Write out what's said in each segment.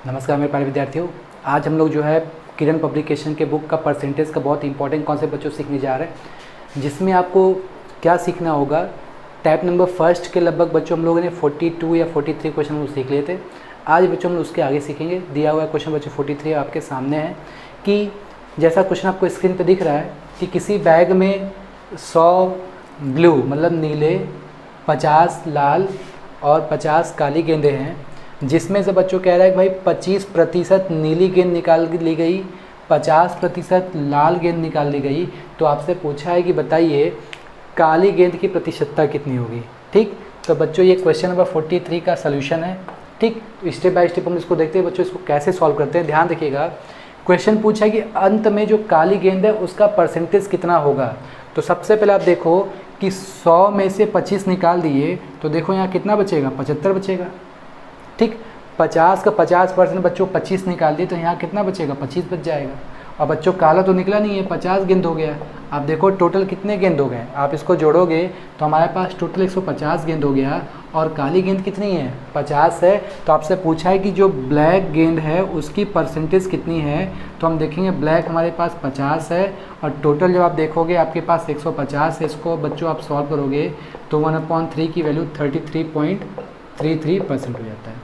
नमस्कार मेरे प्यारे विद्यार्थियों। आज हम लोग जो है किरण पब्लिकेशन के बुक का परसेंटेज का बहुत इंपॉर्टेंट कॉन्सेप्ट बच्चों सीखने जा रहे हैं, जिसमें आपको क्या सीखना होगा। टाइप नंबर फर्स्ट के लगभग बच्चों हम लोगों ने 42 या 43 क्वेश्चन वो सीख लिए थे। आज बच्चों हम उसके आगे सीखेंगे। दिया हुआ क्वेश्चन बच्चों 43 आपके सामने है कि जैसा क्वेश्चन आपको स्क्रीन पर दिख रहा है कि किसी बैग में 100 ब्लू मतलब नीले, 50 लाल और 50 काली गेंदें हैं, जिसमें से बच्चों कह रहा है कि भाई 25% नीली गेंद निकाल ली गई, 50% लाल गेंद निकाल ली गई। तो आपसे पूछा है कि बताइए काली गेंद की प्रतिशतता कितनी होगी। ठीक, तो बच्चों ये क्वेश्चन नंबर 43 का सलूशन है। ठीक, तो स्टेप बाय स्टेप हम इसको देखते हैं बच्चों, इसको कैसे सॉल्व करते हैं। ध्यान देखिएगा, क्वेश्चन पूछा है कि अंत में जो काली गेंद है उसका परसेंटेज कितना होगा। तो सबसे पहले आप देखो कि 100 में से 25 निकाल दिए तो देखो यहाँ कितना बचेगा, 75 बचेगा। ठीक, 50 का 50% बच्चों 25 निकाल दिए तो यहाँ कितना बचेगा, 25 बच जाएगा। और बच्चों काला तो निकला नहीं है, 50 गेंद हो गया। आप देखो टोटल कितने गेंद हो गए, आप इसको जोड़ोगे तो हमारे पास टोटल 150 गेंद हो गया। और काली गेंद कितनी है, 50 है। तो आपसे पूछा है कि जो ब्लैक गेंद है उसकी परसेंटेज कितनी है। तो हम देखेंगे ब्लैक हमारे पास 50 है और टोटल जब आप देखोगे आपके पास 150 है। इसको बच्चों आप सॉल्व करोगे तो 1/3 की वैल्यू 33.33% हो जाता है।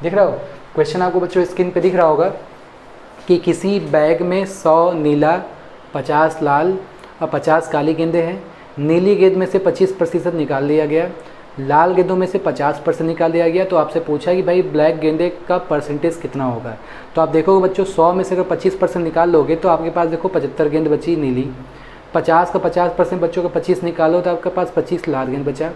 दिख रहा हो क्वेश्चन आपको बच्चों स्क्रीन पे दिख रहा होगा कि किसी बैग में 100 नीला, 50 लाल और 50 काली गेंदें हैं। नीली गेंद में से 25% निकाल लिया गया, लाल गेंदों में से 50% निकाल दिया गया। तो आपसे पूछा है कि भाई ब्लैक गेंदे का परसेंटेज कितना होगा। तो आप देखोगे बच्चों 100 में से अगर 25% निकाल लोगे तो आपके पास देखो 75 गेंद बची नीली। 50 का 50% बच्चों का 25 निकालो तो आपके पास 25 लाल गेंद बचा।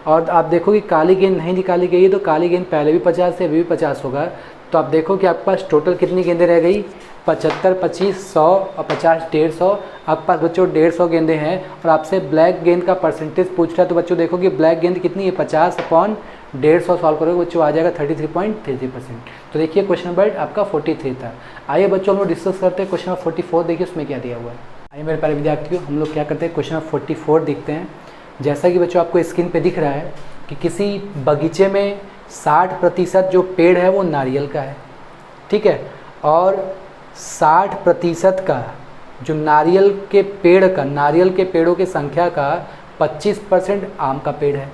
और आप देखो कि काली गेंद नहीं निकाली गई है तो काली गेंद पहले भी 50 है, अभी भी 50 होगा। तो आप देखो कि आपके पास टोटल कितनी गेंदें रह गई, 75, 25, 100 और 50, 150। आपके पास बच्चों 150 गेंदें हैं और आपसे ब्लैक गेंद का परसेंटेज पूछ रहा है। तो बच्चों देखो कि ब्लैक गेंद कितनी है, 50/150 सॉल्व करोगे बच्चों आ जाएगा 33.33%। तो देखिए क्वेश्चन नंबर आपका 43 था। आइए बच्चों हम लोग डिस्कस करते हैं क्वेश्चन नंबर 44। देखिए उसमें क्या दिया हुआ है। आइए मेरे प्यारे विद्यार्थियों, हम लोग क्या करते हैं क्वेश्चन नंबर 44 देखते हैं। जैसा कि बच्चों आपको स्क्रीन पे दिख रहा है कि किसी बगीचे में 60% जो पेड़ है वो नारियल का है। ठीक है, और 60% का जो नारियल के पेड़ों की संख्या का 25% आम का पेड़ है।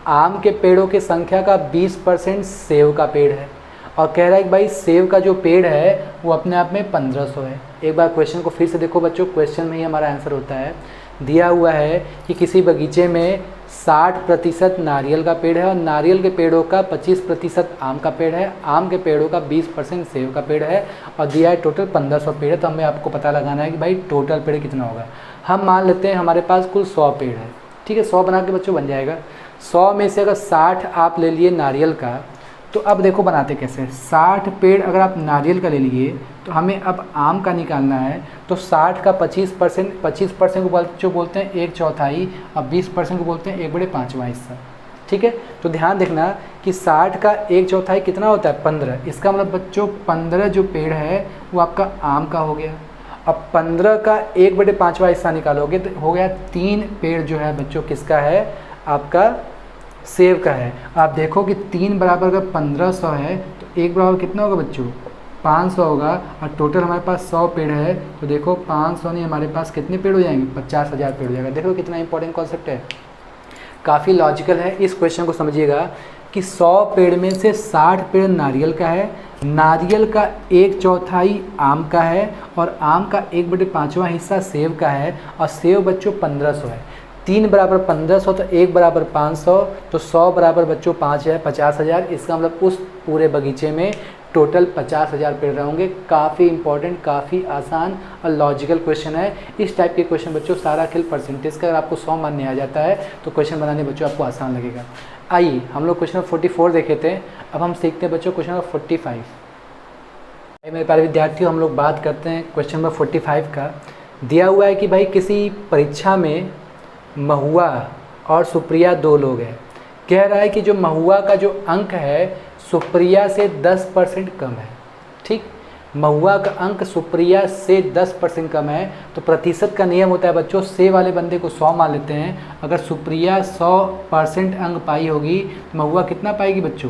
आम के पेड़ों की संख्या का 20% सेब का पेड़ है। और कह रहा है कि भाई सेब का जो पेड़ है वो अपने आप में 1500 है। एक बार क्वेश्चन को फिर से देखो बच्चों, क्वेश्चन में ही हमारा आंसर होता है। दिया हुआ है कि किसी बगीचे में 60% नारियल का पेड़ है और नारियल के पेड़ों का 25% आम का पेड़ है। आम के पेड़ों का 20% सेब का पेड़ है और दिया है टोटल 1500 पेड़ है। तो हमें आपको पता लगाना है कि भाई टोटल पेड़ कितना होगा। हम मान लेते हैं हमारे पास कुल 100 पेड़ है। ठीक है, 100 बना के बच्चों बन जाएगा। 100 में से अगर 60 आप ले लिए नारियल का, तो अब देखो बनाते कैसे। 60 पेड़ अगर आप नारियल का ले लिए तो हमें अब आम का निकालना है। तो 60 का 25% को जो बोलते हैं 1/4 और 20% को बोलते हैं 1/5वां हिस्सा। ठीक है, तो ध्यान देखना कि 60 का 1/4 कितना होता है, 15। इसका मतलब बच्चों 15 जो पेड़ है वो आपका आम का हो गया। अब 15 का 1/5वां हिस्सा निकालोगे तो हो गया 3 पेड़ जो है बच्चों किसका है, आपका सेब का है। आप देखो कि 3 बराबर का 1500 है तो 1 बराबर कितना होगा बच्चों, 500 होगा। और टोटल हमारे पास 100 पेड़ है तो देखो 500 नहीं, हमारे पास कितने पेड़ हो जाएंगे, 50,000 पेड़ हो जाएगा। देखो कितना इंपॉर्टेंट कॉन्सेप्ट है, काफ़ी लॉजिकल है। इस क्वेश्चन को समझिएगा कि 100 पेड़ में से 60 पेड़ नारियल का है, नारियल का 1/4 आम का है और आम का 1/5वां हिस्सा सेब का है। और सेब बच्चों 1500 है। 3 बराबर 1500 तो 1 बराबर 500, तो 100 बराबर बच्चों 5 है 50,000। इसका मतलब उस पूरे बगीचे में टोटल 50,000 पेड़ रहेंगे। काफ़ी इंपॉर्टेंट, काफ़ी आसान और लॉजिकल क्वेश्चन है। इस टाइप के क्वेश्चन बच्चों सारा खेल परसेंटेज का, अगर आपको 100 मानने आ जाता है तो क्वेश्चन बनाने बच्चों आपको आसान लगेगा। आइए हम लोग क्वेश्चन 44 देखे थे, अब हम सीखते हैं बच्चों क्वेश्चन 45। मेरे प्यारे विद्यार्थियों, हम लोग बात करते हैं क्वेश्चन नंबर 45 का। दिया हुआ है कि भाई किसी परीक्षा में महुआ और सुप्रिया 2 लोग हैं। कह रहा है कि जो महुआ का जो अंक है सुप्रिया से 10% कम है। ठीक, महुआ का अंक सुप्रिया से 10% कम है। तो प्रतिशत का नियम होता है बच्चों, से वाले बंदे को 100 मान लेते हैं। अगर सुप्रिया 100% अंक पाई होगी तो महुआ कितना पाएगी बच्चों,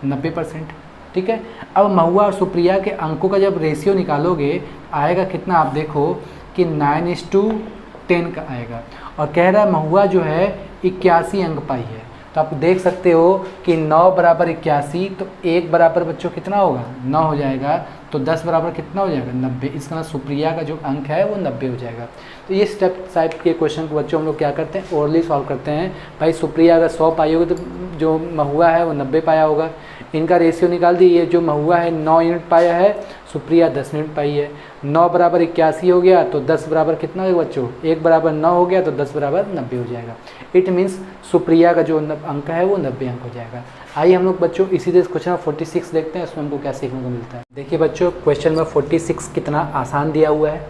90%। ठीक है। अब महुआ और सुप्रिया के अंकों का जब रेशियो निकालोगे आएगा कितना, आप देखो कि 9:10 का आएगा। और कह रहा है महुआ जो है 81 अंक पाई है। तो आप देख सकते हो कि 9 बराबर 81, तो 1 बराबर बच्चों कितना होगा, 9 हो जाएगा। तो 10 बराबर कितना हो जाएगा, 90। इसका मतलब सुप्रिया का जो अंक है वो 90 हो जाएगा। तो ये स्टेप टाइप के क्वेश्चन को बच्चों हम लोग क्या करते हैं, ओरली सॉल्व करते हैं। भाई सुप्रिया अगर 100 पाई होगी तो जो महुआ है वो 90 पाया होगा। इनका रेशियो निकाल दी, ये जो महुआ है 9 यूनिट पाया है, सुप्रिया 10 यूनिट पाई है। 9 बराबर 81 हो गया तो 10 बराबर कितना होगा बच्चों, 1 बराबर 9 हो गया तो 10 बराबर 90 हो जाएगा। इट मीन्स सुप्रिया का जो अंक है वो 90 अंक हो जाएगा। आइए हम लोग बच्चों इसी तरह क्वेश्चन नंबर 46 देखते हैं, उसमें हमको क्या सीखने को मिलता है। देखिए बच्चों क्वेश्चन नंबर 46 कितना आसान दिया हुआ है।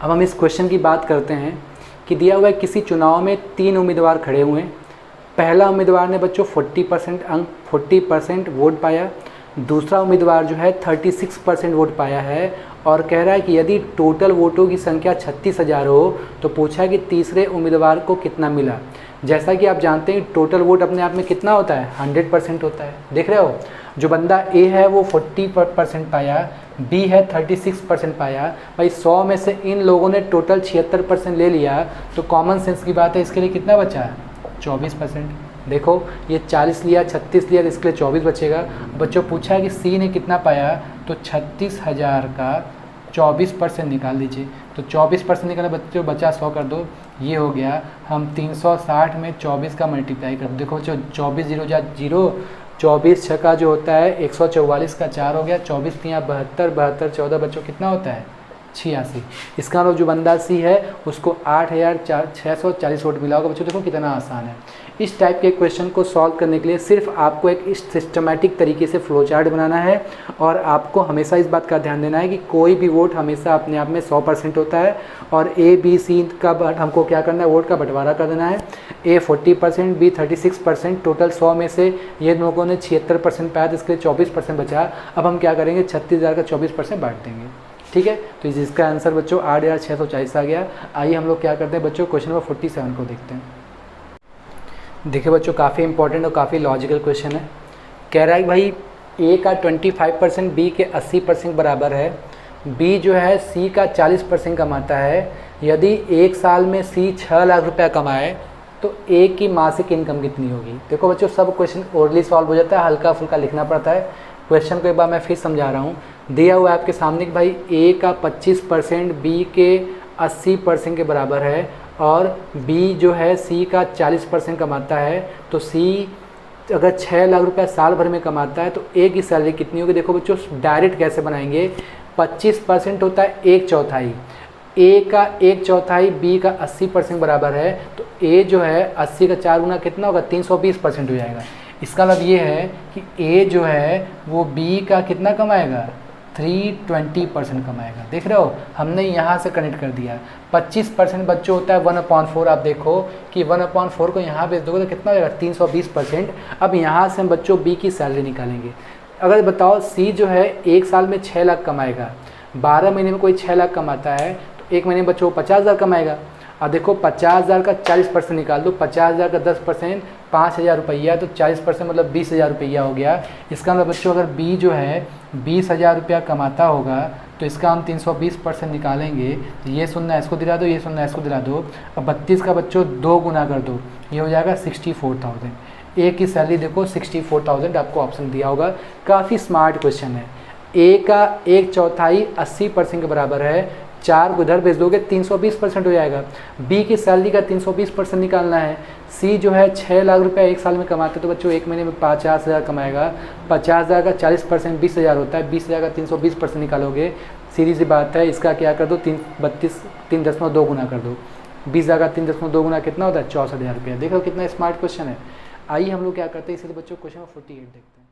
अब हम इस क्वेश्चन की बात करते हैं कि दिया हुआ है किसी चुनाव में 3 उम्मीदवार खड़े हुए हैं। पहला उम्मीदवार ने बच्चों 40% वोट पाया, दूसरा उम्मीदवार जो है 36% वोट पाया है। और कह रहा है कि यदि टोटल वोटों की संख्या 36,000 हो तो पूछा है कि तीसरे उम्मीदवार को कितना मिला। जैसा कि आप जानते हैं टोटल वोट अपने आप में कितना होता है, 100% होता है। देख रहे हो, जो बंदा ए है वो 40% पाया, बी है 36% पाया। भाई 100 में से इन लोगों ने टोटल 76% ले लिया, तो कॉमन सेंस की बात है इसके लिए कितना बचा है, 24%। देखो ये 40 लिया, 36 लिया, तो इसके लिए 24 बचेगा। बच्चों पूछा है कि सी ने कितना पाया, तो 36,000 का 24% निकाल दीजिए। तो 24% निकाला बच्चों, बचा 100 कर दो, ये हो गया। हम 360 में 24 का मल्टीप्लाई कर दो। देखो बच्चों 24 0 जा 0, 24 6 का जो होता है 144 का 4 हो गया, 24 3 72, 72 14 बच्चों कितना होता है, 86। इसका मतलब जो बंदा सी है उसको 8,640 वोट मिला होगा। बच्चों देखो कितना आसान है। इस टाइप के क्वेश्चन को सॉल्व करने के लिए सिर्फ आपको एक सिस्टमेटिक तरीके से फ्लो चार्ट बनाना है, और आपको हमेशा इस बात का ध्यान देना है कि कोई भी वोट हमेशा अपने आप में 100% होता है। और ए बी सी का हमको क्या करना है, वोट का बंटवारा कर देना है। ए 40%, बी 36%, टोटल 100 में से ये लोगों ने 76% पाया, तो इसके लिए 24% बचा। अब हम क्या करेंगे, 36,000 का 24% बांट देंगे। ठीक है, तो इसका आंसर बच्चों 8,640 आ गया। आइए हम लोग क्या करते हैं बच्चों, क्वेश्चन नंबर 47 को देखते हैं। देखिए बच्चों काफ़ी इंपॉर्टेंट और काफ़ी लॉजिकल क्वेश्चन है। कह रहा है कि भाई ए का 25% बी के 80% बराबर है, बी जो है सी का 40% कमाता है। यदि एक साल में सी 6 लाख रुपया कमाए तो ए की मासिक इनकम कितनी होगी। देखो बच्चों सब क्वेश्चन ओरली सॉल्व हो जाता है, हल्का फुल्का लिखना पड़ता है। क्वेश्चन को एक बार मैं फिर समझा रहा हूँ। दिया हुआ है आपके सामने कि भाई ए का 25% बी के 80% के बराबर है, और बी जो है सी का 40% कमाता है। तो सी अगर 6 लाख रुपया साल भर में कमाता है तो ए की सैलरी कितनी होगी। देखो बच्चों डायरेक्ट कैसे बनाएंगे, 25% होता है 1/4, ए का 1/4 बी का 80% बराबर है। तो ए जो है 80 का 4 गुना कितना होगा, 320% हो जाएगा। इसका मतलब ये है कि ए जो है वो बी का कितना कमाएगा, 320% कमाएगा। देख रहे हो, हमने यहाँ से कनेक्ट कर दिया। 25% बच्चों होता है 1/4। आप देखो कि 1/4 को यहाँ भेज दोगे तो कितना हो जाएगा, 320%। अब यहाँ से हम बच्चों बी की सैलरी निकालेंगे। अगर बताओ सी जो है एक साल में 6 लाख कमाएगा, 12 महीने में कोई 6 लाख कमाता है तो एक महीने में बच्चों 50,000 कमाएगा। अब देखो 50,000 का 40% निकाल दो, 50,000 का 10% 5,000 रुपया, तो 40% मतलब 20,000 रुपया हो गया। इसका मतलब बच्चों अगर बी जो है 20,000 रुपया कमाता होगा तो इसका हम 320% निकालेंगे। तो ये सुनना इसको दिला दो, ये सुनना इसको दिला दो। अब 32 का बच्चों 2 गुना कर दो, ये हो जाएगा 64,000। ए की सैलरी देखो 64,000 आपको ऑप्शन दिया होगा। काफ़ी स्मार्ट क्वेश्चन है। ए का 1/4 80% के बराबर है, 4 को इधर भेज दोगे 320% हो जाएगा। बी की सैलरी का 320% निकालना है। सी जो है 6 लाख रुपया एक साल में कमाते तो बच्चों एक महीने में 50,000 कमाएगा। 50,000 का 40% 20,000 होता है, 20,000 का 320% निकालोगे, सीधी सी बात है। इसका क्या कर दो, 3.2 गुना कर दो। 20,000 का 3.2 गुना कितना होता है, 64,000 रुपया। देखो कितना स्मार्ट क्वेश्चन है। आइए हम लोग क्या करते हैं, इसलिए बच्चों क्वेश्चन 48 देखते हैं।